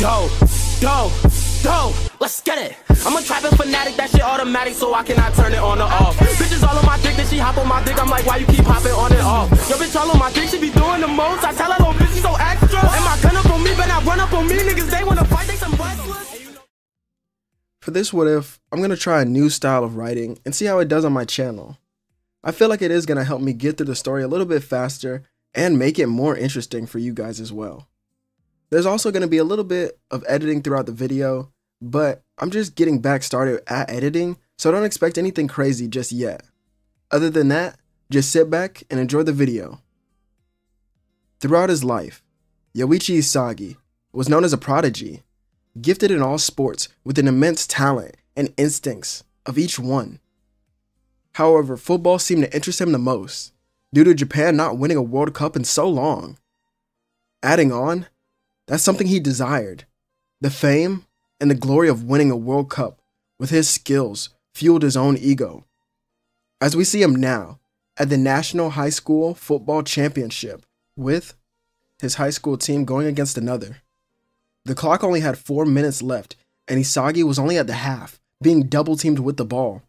Go, go, go, let's get it. I'm a trapping fanatic, that shit automatic, so I cannot turn it on or off. Bitches all on my dick, then she hop on my dick, I'm like, why you keep hopping on and off? Yo, bitch all on my dick, she be doing the most. I tell her, little bitch, she so extra. And my gun up on me, but not run up on me. Niggas, they wanna fight, they some wrestlers. For this what if, I'm going to try a new style of writing and see how it does on my channel. I feel like it is going to help me get through the story a little bit faster and make it more interesting for you guys as well. There's also going to be a little bit of editing throughout the video, but I'm just getting back started at editing, so don't expect anything crazy just yet. Other than that, just sit back and enjoy the video. Throughout his life, Yoichi Isagi was known as a prodigy, gifted in all sports with an immense talent and instincts of each one. However, football seemed to interest him the most, due to Japan not winning a World Cup in so long. Adding on, that's something he desired. The fame and the glory of winning a World Cup with his skills fueled his own ego. As we see him now, at the National High School Football Championship, with his high school team going against another. The clock only had 4 minutes left, and Isagi was only at the half, being double-teamed with the ball.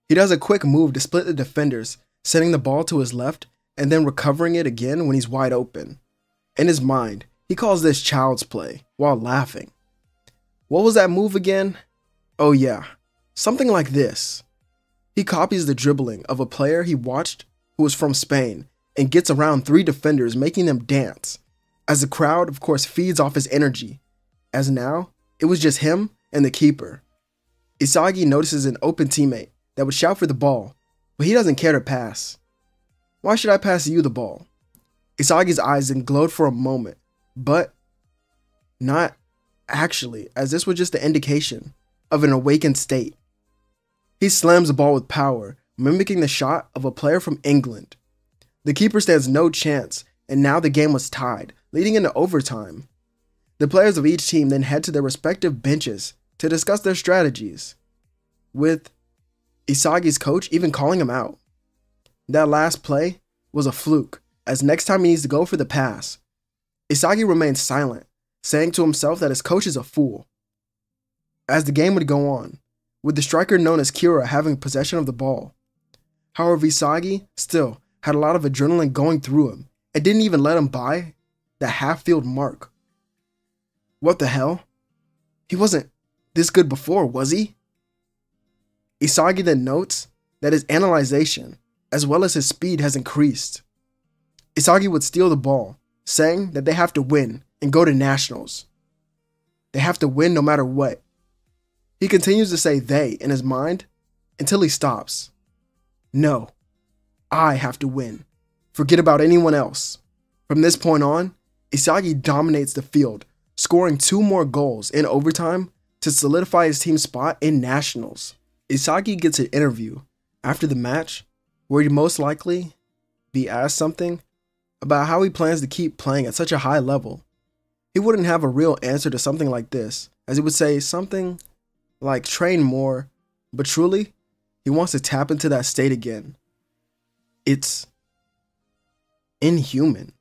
He does a quick move to split the defenders, sending the ball to his left, and then recovering it again when he's wide open. In his mind, he calls this child's play, while laughing. What was that move again? Oh yeah, something like this. He copies the dribbling of a player he watched who was from Spain, and gets around 3 defenders, making them dance, as the crowd of course feeds off his energy, as now it was just him and the keeper. Isagi notices an open teammate that would shout for the ball, but he doesn't care to pass. Why should I pass you the ball? Isagi's eyes then glowed for a moment, but not actually, as this was just the indication of an awakened state. He slams the ball with power, mimicking the shot of a player from England. The keeper stands no chance, and now the game was tied, leading into overtime. The players of each team then head to their respective benches to discuss their strategies, with Isagi's coach even calling him out. That last play was a fluke, as next time he needs to go for the pass. Isagi remains silent, saying to himself that his coach is a fool. As the game would go on, with the striker known as Kira having possession of the ball. However, Isagi still had a lot of adrenaline going through him, and didn't even let him by the half-field mark. What the hell? He wasn't this good before, was he? Isagi then notes that his analyzation, as well as his speed, has increased. Isagi would steal the ball, saying that they have to win and go to nationals. They have to win no matter what. He continues to say they in his mind until he stops. No, I have to win. Forget about anyone else. From this point on, Isagi dominates the field, scoring 2 more goals in overtime to solidify his team's spot in nationals. Isagi gets an interview after the match where he'd most likely be asked something about how he plans to keep playing at such a high level. He wouldn't have a real answer to something like this, as he would say something like train more, but truly, he wants to tap into that state again. It's inhuman,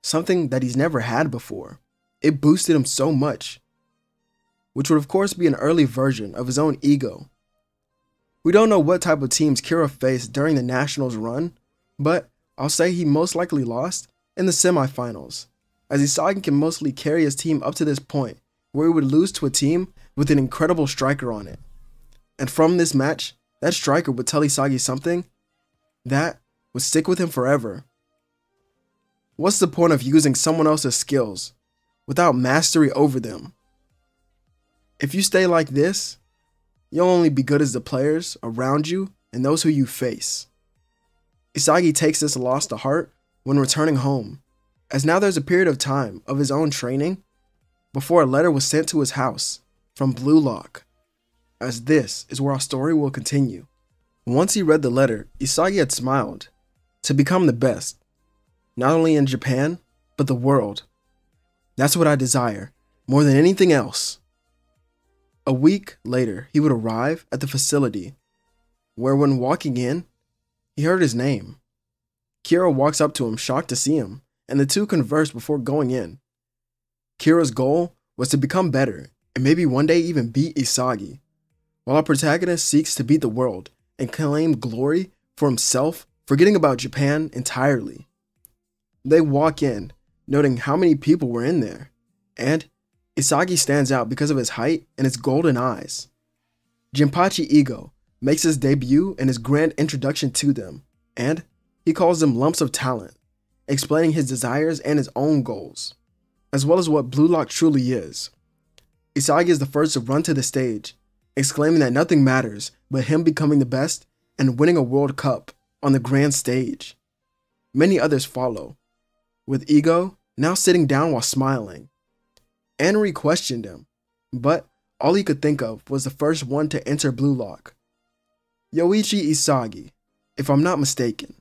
something that he's never had before. It boosted him so much, which would of course be an early version of his own ego. We don't know what type of teams Kira faced during the Nationals run, but I'll say he most likely lost in the semifinals, as Isagi can mostly carry his team up to this point, where he would lose to a team with an incredible striker on it. And from this match, that striker would tell Isagi something that would stick with him forever. What's the point of using someone else's skills without mastery over them? If you stay like this, you'll only be good as the players around you and those who you face. Isagi takes this loss to heart when returning home, as now there's a period of time of his own training before a letter was sent to his house from Blue Lock, as this is where our story will continue. Once he read the letter, Isagi had smiled. To become the best, not only in Japan, but the world. That's what I desire, more than anything else. A week later, he would arrive at the facility, where when walking in, he heard his name. Kira walks up to him, shocked to see him, and the two converse before going in. Kira's goal was to become better and maybe one day even beat Isagi, while our protagonist seeks to beat the world and claim glory for himself, forgetting about Japan entirely. They walk in, noting how many people were in there, and Isagi stands out because of his height and his golden eyes. Jinpachi Ego makes his debut and his grand introduction to them, and he calls them lumps of talent, explaining his desires and his own goals, as well as what Blue Lock truly is. Isagi is the first to run to the stage, exclaiming that nothing matters but him becoming the best and winning a World Cup on the grand stage. Many others follow, with Ego now sitting down while smiling. Anri questioned him, but all he could think of was the first one to enter Blue Lock. Yoichi Isagi, if I'm not mistaken.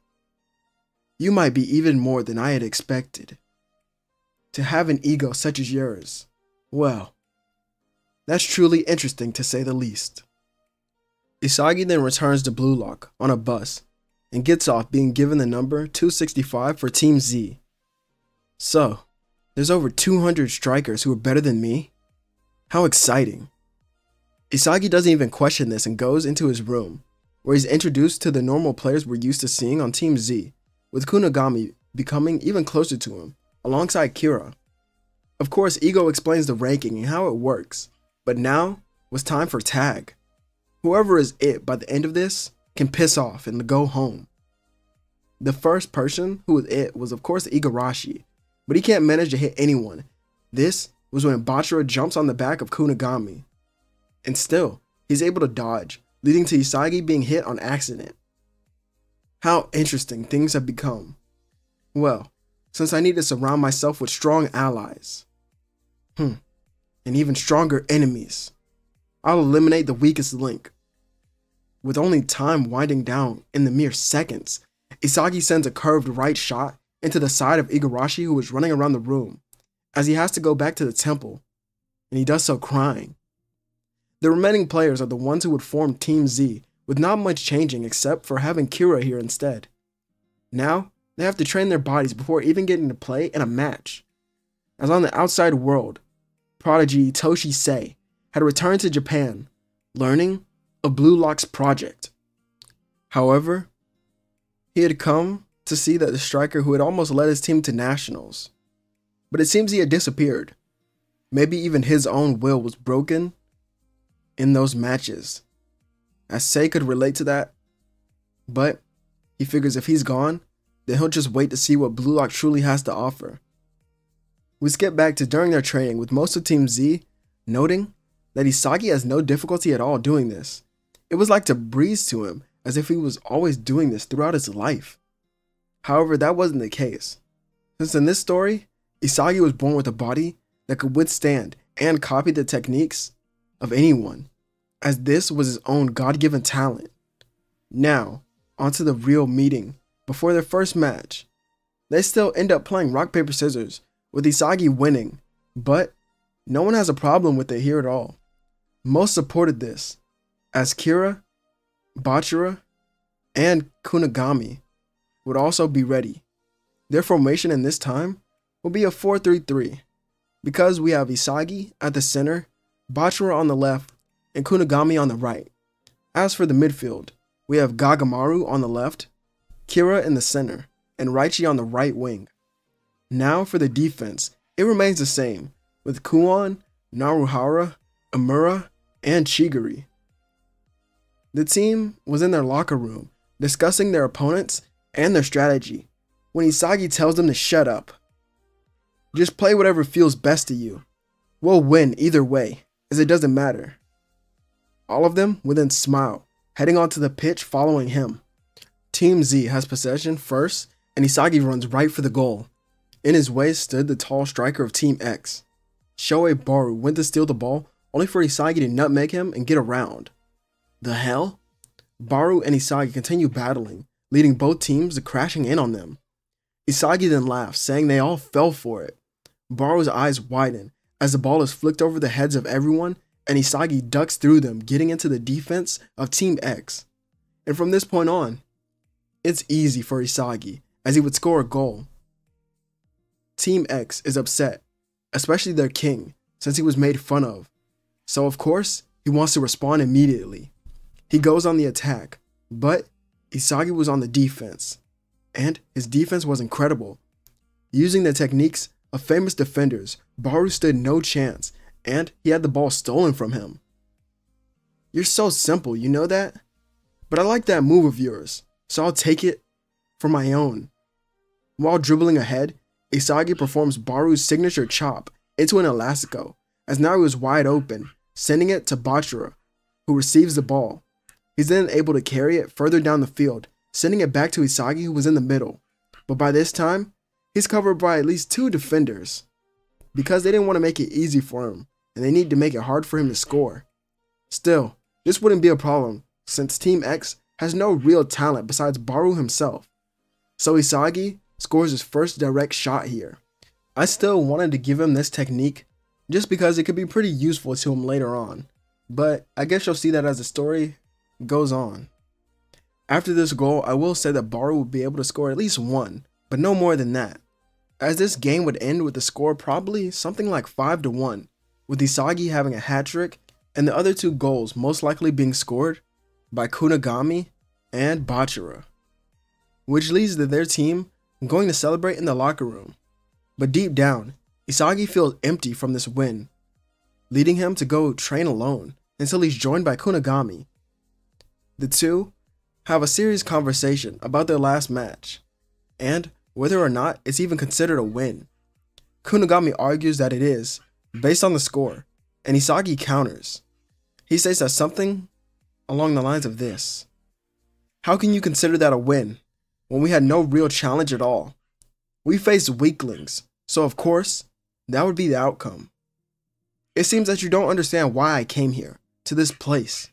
You might be even more than I had expected. To have an ego such as yours, well, that's truly interesting to say the least. Isagi then returns to Blue Lock on a bus and gets off being given the number 265 for Team Z. So, there's over 200 strikers who are better than me? How exciting. Isagi doesn't even question this and goes into his room, where he's introduced to the normal players we're used to seeing on Team Z, with Kunigami becoming even closer to him, alongside Kira. Of course, Ego explains the ranking and how it works, but now was time for tag. Whoever is it by the end of this can piss off and go home. The first person who was it was of course Igarashi, but he can't manage to hit anyone. This was when Bachira jumps on the back of Kunigami, and still, he's able to dodge, leading to Isagi being hit on accident. How interesting things have become. Well, since I need to surround myself with strong allies, and even stronger enemies, I'll eliminate the weakest link. With only time winding down in the mere seconds, Isagi sends a curved right shot into the side of Igarashi, who is running around the room, as he has to go back to the temple, and he does so crying. The remaining players are the ones who would form Team Z, with not much changing except for having Kira here instead. Now, they have to train their bodies before even getting to play in a match. As on the outside world, prodigy Toshi Sei had returned to Japan, learning of Blue Lock's project. However, he had come to see that the striker who had almost led his team to nationals, but it seems he had disappeared. Maybe even his own will was broken in those matches, as Sei could relate to that, but he figures if he's gone, then he'll just wait to see what Blue Lock truly has to offer. We skip back to during their training with most of Team Z noting that Isagi has no difficulty at all doing this. It was like to breeze to him as if he was always doing this throughout his life. However, that wasn't the case, since in this story, Isagi was born with a body that could withstand and copy the techniques of anyone, as this was his own God-given talent. Now, onto the real meeting. Before their first match, they still end up playing rock, paper, scissors, with Isagi winning, but no one has a problem with it here at all. Most supported this, as Kira, Bachira, and Kunigami would also be ready. Their formation in this time will be a 4-3-3, because we have Isagi at the center, Bachira on the left, and Kunigami on the right. As for the midfield, we have Gagamaru on the left, Kira in the center, and Raichi on the right wing. Now for the defense, it remains the same, with Kuon, Naruhara, Amura, and Chigiri. The team was in their locker room, discussing their opponents and their strategy, when Isagi tells them to shut up. Just play whatever feels best to you. We'll win either way, as it doesn't matter. All of them would then smile, heading onto the pitch following him. Team Z has possession first, and Isagi runs right for the goal. In his way stood the tall striker of Team X. Shohei Baru went to steal the ball, only for Isagi to nutmeg him and get around. The hell? Baru and Isagi continue battling, leading both teams to crashing in on them. Isagi then laughs, saying they all fell for it. Baru's eyes widen as the ball is flicked over the heads of everyone, and Isagi ducks through them, getting into the defense of Team X. And from this point on, it's easy for Isagi, as he would score a goal. Team X is upset, especially their king, since he was made fun of. So of course, he wants to respond immediately. He goes on the attack, but Isagi was on the defense, and his defense was incredible. Using the techniques of famous defenders, Baru stood no chance, and he had the ball stolen from him. You're so simple, you know that? But I like that move of yours, so I'll take it for my own. While dribbling ahead, Isagi performs Baru's signature chop into an elastico, as now he was wide open, sending it to Bachira, who receives the ball. He's then able to carry it further down the field, sending it back to Isagi, who was in the middle. But by this time, he's covered by at least 2 defenders, because they didn't want to make it easy for him, and they need to make it hard for him to score. Still, this wouldn't be a problem, since Team X has no real talent besides Baru himself. So Isagi scores his first direct shot here. I still wanted to give him this technique, just because it could be pretty useful to him later on, but I guess you'll see that as the story goes on. After this goal, I will say that Baru would be able to score at least 1, but no more than that, as this game would end with the score probably something like 5-1, with Isagi having a hat-trick and the other 2 goals most likely being scored by Kunigami and Bachira, which leads to their team going to celebrate in the locker room. But deep down, Isagi feels empty from this win, leading him to go train alone until he's joined by Kunigami. The two have a serious conversation about their last match, and whether or not it's even considered a win. Kunigami argues that it is, based on the score, and Isagi counters. He says that something along the lines of this: "How can you consider that a win when we had no real challenge at all? We faced weaklings, so of course, that would be the outcome. It seems that you don't understand why I came here, to this place.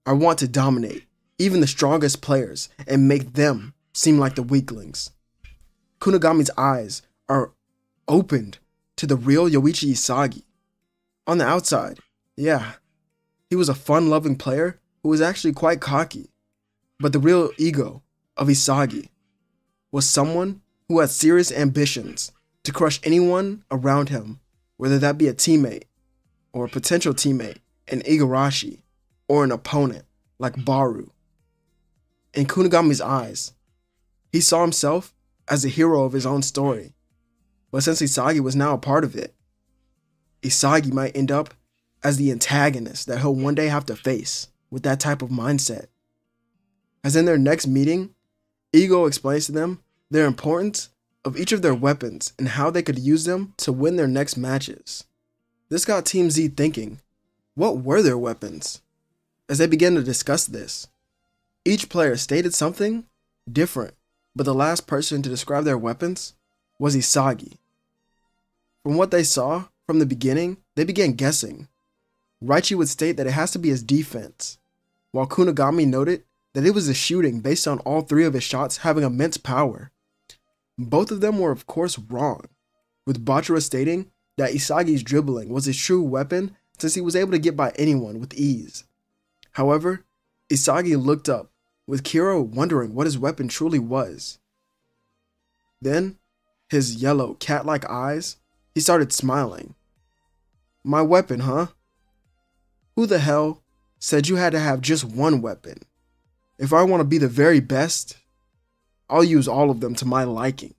I want to dominate even the strongest players and make them seem like the weaklings." Kunigami's eyes are opened to the real Yoichi Isagi. On the outside, yeah, he was a fun-loving player who was actually quite cocky, but the real ego of Isagi was someone who had serious ambitions to crush anyone around him, whether that be a teammate or a potential teammate, an Igarashi, or an opponent like Baru. In Kunigami's eyes, he saw himself as the hero of his own story, but since Isagi was now a part of it, Isagi might end up as the antagonist that he'll one day have to face with that type of mindset. As in their next meeting, Igo explains to them their importance of each of their weapons and how they could use them to win their next matches. This got Team Z thinking, what were their weapons? As they began to discuss this, each player stated something different, but the last person to describe their weapons was Isagi. From what they saw from the beginning, they began guessing. Raichi would state that it has to be his defense, while Kunigami noted that it was the shooting based on all 3 of his shots having immense power. Both of them were of course wrong, with Bachira stating that Isagi's dribbling was his true weapon since he was able to get by anyone with ease. However, Isagi looked up, with Kiro wondering what his weapon truly was. Then, his yellow cat-like eyes, he started smiling. "My weapon, huh? Who the hell said you had to have just one weapon? If I want to be the very best, I'll use all of them to my liking."